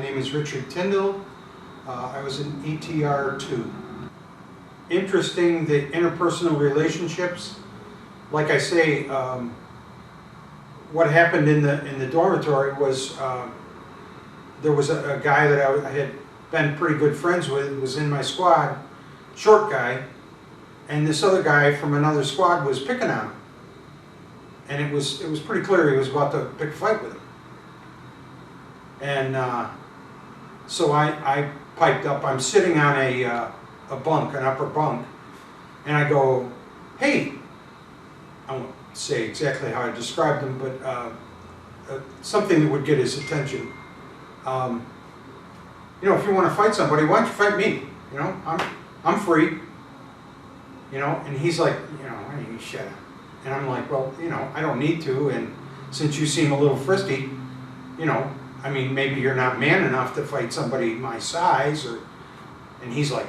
name is Richard Tindall. I was in ETR 2. Interesting, the interpersonal relationships. Like I say, what happened in the dormitory was there was a guy that I had been pretty good friends with, was in my squad, short guy, and this other guy from another squad was picking on him. And it was pretty clear he was about to pick a fight with him. And so I piped up. I'm sitting on a bunk, an upper bunk, and I go, "Hey," I won't say exactly how I described him, but something that would get his attention. You know, if you want to fight somebody, why don't you fight me? You know, I'm free. You know, and he's like, you know, hey, you shut up. And I'm like, well, you know, I don't need to, and since you seem a little frisky, you know, I mean, maybe you're not man enough to fight somebody my size, or, and he's like,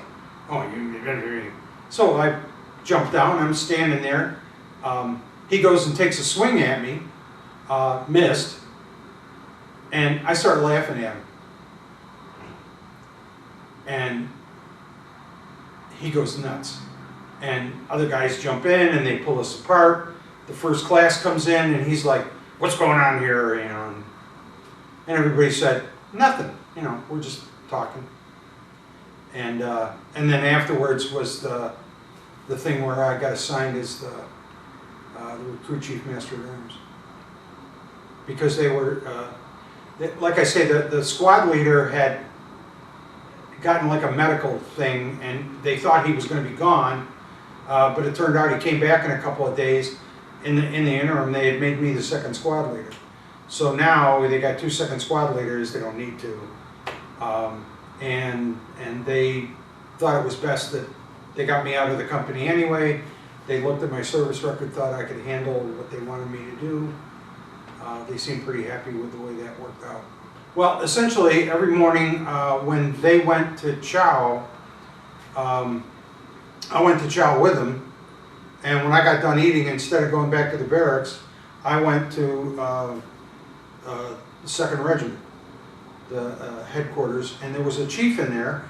oh, you. So I jumped down, I'm standing there, he goes and takes a swing at me, missed, and I start laughing at him. And he goes nuts. And other guys jump in and they pull us apart. The first class comes in and he's like, what's going on here? You know, and everybody said, nothing, you know, we're just talking. And then afterwards was the thing where I got assigned as the recruit chief master of arms. Because they were, like I say, the squad leader had gotten like a medical thing and they thought he was going to be gone. But it turned out he came back in a couple of days. In the interim, they had made me the second squad leader. So now they got 2 second squad leaders. They don't need to, and they thought it was best that they got me out of the company anyway. They looked at my service record, thought I could handle what they wanted me to do. They seemed pretty happy with the way that worked out. Well, essentially every morning when they went to chow. I went to chow with them, and when I got done eating, instead of going back to the barracks, I went to the 2nd Regiment, the headquarters, and there was a chief in there,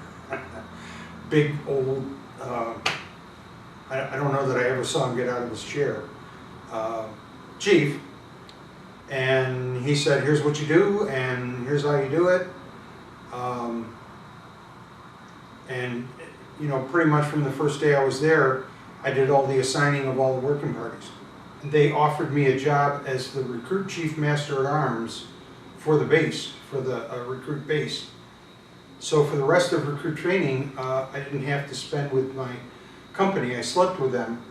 big old, I don't know that I ever saw him get out of his chair, chief, and he said, here's what you do, and here's how you do it, and you know, pretty much from the first day I was there, I did all the assigning of all the working parties. They offered me a job as the recruit chief master at arms for the base, for the recruit base. So for the rest of recruit training, I didn't have to spend with my company. I slept with them,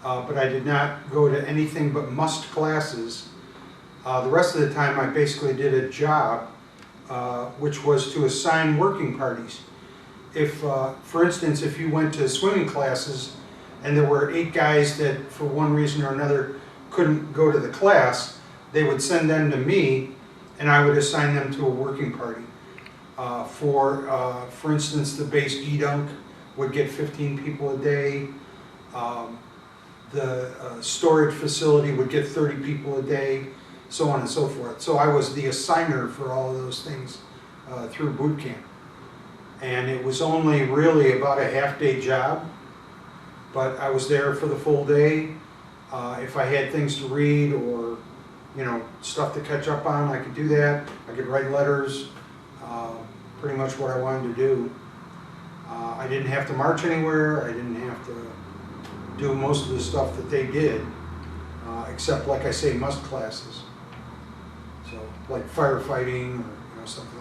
but I did not go to anything but must classes. The rest of the time I basically did a job, which was to assign working parties. If, for instance, if you went to swimming classes and there were 8 guys that for one reason or another couldn't go to the class, they would send them to me and I would assign them to a working party. For instance, the base E-Dunk would get 15 people a day. The storage facility would get 30 people a day, so on and so forth. So I was the assigner for all of those things through boot camp. And it was only really about a half-day job, but I was there for the full day. If I had things to read or, you know, stuff to catch up on, I could do that. I could write letters, pretty much what I wanted to do. I didn't have to march anywhere. I didn't have to do most of the stuff that they did, except, like I say, must classes. So, like firefighting or, you know, something